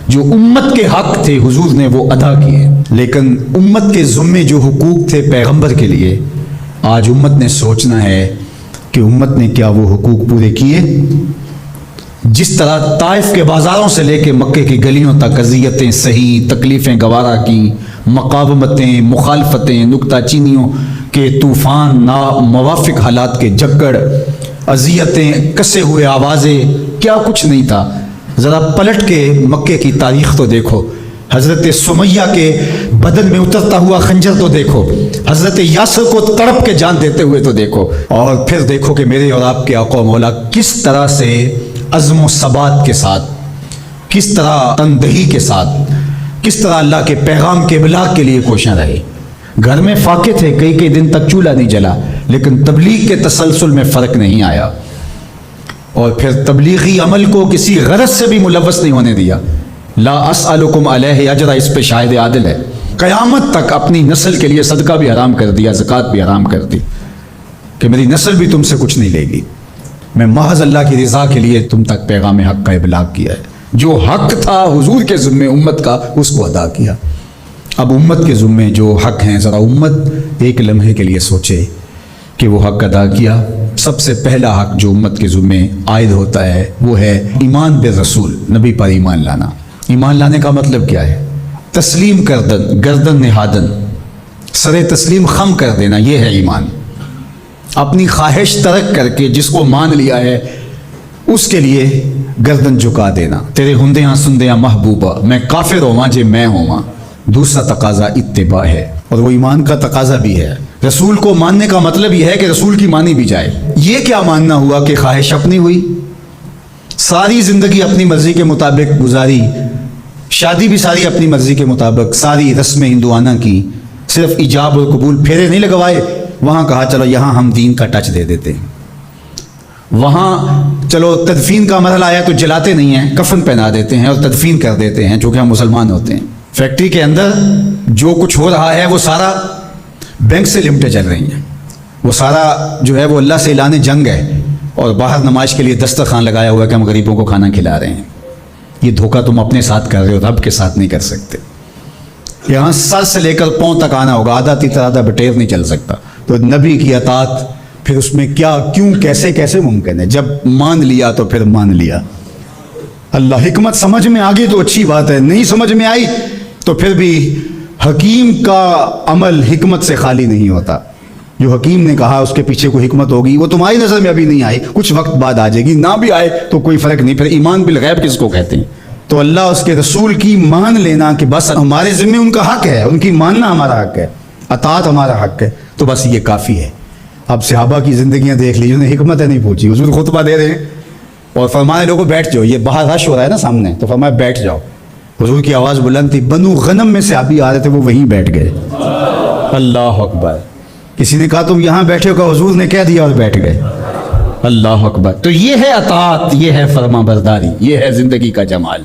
جو امت کے حق تھے حضور نے وہ ادا کیے، لیکن امت کے ذمے جو حقوق تھے پیغمبر کے لیے، آج امت نے سوچنا ہے کہ امت نے کیا وہ حقوق پورے کیے؟ جس طرح طائف کے بازاروں سے لے کے مکے کی گلیوں تک اذیتیں سہی، تکلیفیں گوارا کی، مقاومتیں، مخالفتیں، نکتہ چینیوں کے طوفان، ناموافق حالات کے جکڑ، اذیتیں، کسے ہوئے آوازیں، کیا کچھ نہیں تھا۔ ذرا پلٹ کے مکے کی تاریخ تو دیکھو، حضرت سمیہ کے بدن میں اترتا ہوا خنجر تو دیکھو، حضرت یاسر کو تڑپ کے جان دیتے ہوئے تو دیکھو، اور پھر دیکھو کہ میرے اور آپ کے آقا و مولا کس طرح سے عزم و ثبات کے ساتھ، کس طرح تندہی کے ساتھ، کس طرح اللہ کے پیغام کے ابلاغ کے لیے کوشاں رہے۔ گھر میں فاقے تھے، کئی دن تک چولہا نہیں جلا، لیکن تبلیغ کے تسلسل میں فرق نہیں آیا، اور پھر تبلیغی عمل کو کسی غرض سے بھی ملوث نہیں ہونے دیا۔ لا اسألکم علیہ اجرا، اس پہ شاہد عادل ہے۔ قیامت تک اپنی نسل کے لیے صدقہ بھی حرام کر دیا، زکوٰۃ بھی حرام کر دی، کہ میری نسل بھی تم سے کچھ نہیں لے گی، میں محض اللہ کی رضا کے لیے تم تک پیغام حق کا ابلاغ کیا ہے۔ جو حق تھا حضور کے ذمے امت کا، اس کو ادا کیا۔ اب امت کے ذمے جو حق ہیں، ذرا امت ایک لمحے کے لیے سوچے کہ وہ حق ادا کیا۔ سب سے پہلا حق جو امت کے ذمے عائد ہوتا ہے وہ ہے ایمان بالرسول، نبی پر ایمان لانا۔ ایمان لانے کا مطلب کیا ہے؟ تسلیم کردن، گردن نہادن، سر تسلیم خم کر دینا، یہ ہے ایمان۔ اپنی خواہش ترک کر کے جس کو مان لیا ہے اس کے لیے گردن جھکا دینا۔ تیرے ہندیاں سندیاں محبوبہ، میں کافر ہواں جے میں ہواں۔ دوسرا تقاضا اتباع ہے، اور وہ ایمان کا تقاضا بھی ہے۔ رسول کو ماننے کا مطلب یہ ہے کہ رسول کی مانی بھی جائے۔ یہ کیا ماننا ہوا کہ خواہش اپنی ہوئی، ساری زندگی اپنی مرضی کے مطابق گزاری، شادی بھی ساری اپنی مرضی کے مطابق، ساری رسمیں ہندوانہ کی، صرف ایجاب اور قبول، پھیرے نہیں لگوائے۔ وہاں کہا چلو یہاں ہم دین کا ٹچ دے دیتے ہیں، وہاں چلو تدفین کا مرحلہ آیا تو جلاتے نہیں ہیں، کفن پہنا دیتے ہیں اور تدفین کر دیتے ہیں، چونکہ ہم مسلمان ہوتے ہیں۔ فیکٹری کے اندر جو کچھ ہو رہا ہے وہ سارا بینک سے لمٹیں چل رہی ہیں، وہ سارا جو ہے وہ اللہ سے اعلان جنگ ہے، اور باہر نمائش کے لیے دسترخوان لگایا ہوا ہے کہ ہم غریبوں کو کھانا کھلا رہے ہیں۔ یہ دھوکہ تم اپنے ساتھ کر رہے ہو، رب کے ساتھ نہیں کر سکتے۔ یہاں سر سے لے کر پاؤں تک آنا ہوگا، آدھا تیتر آدھا بٹیر نہیں چل سکتا۔ تو نبی کی اطاعت پھر اس میں کیا، کیوں، کیسے ممکن ہے؟ جب مان لیا تو پھر مان لیا۔ اللہ حکمت سمجھ میں آ گئی تو اچھی بات ہے، نہیں سمجھ میں آئی تو پھر بھی حکیم کا عمل حکمت سے خالی نہیں ہوتا۔ جو حکیم نے کہا اس کے پیچھے کوئی حکمت ہوگی، وہ تمہاری نظر میں ابھی نہیں آئی، کچھ وقت بعد آ جائے گی، نہ بھی آئے تو کوئی فرق نہیں۔ پھر ایمان بالغیب کس کو کہتے ہیں؟ تو اللہ اس کے رسول کی مان لینا کہ بس ہمارے ذمہ ان کا حق ہے، ان کی ماننا ہمارا حق ہے، اطاعت ہمارا حق ہے، تو بس یہ کافی ہے۔ اب صحابہ کی زندگیاں دیکھ لی، انہیں حکمت نہیں پوچھی، حضور خطبہ دے رہے ہیں اور فرمایا لوگوں بیٹھ جاؤ، یہ باہر رش ہو رہا ہے نا سامنے، تو فرمایا بیٹھ جاؤ۔ حضور کی آواز بلند تھی، بنو غنم میں صحابی آ رہے تھے، وہ وہیں بیٹھ گئے۔ اللہ اکبر۔ کسی نے کہا تم یہاں بیٹھے ہو، کہ حضور نے کہہ دیا اور بیٹھ گئے۔ اللہ اکبر۔ تو یہ ہے اطاعت، یہ ہے فرما برداری، یہ ہے زندگی کا جمال۔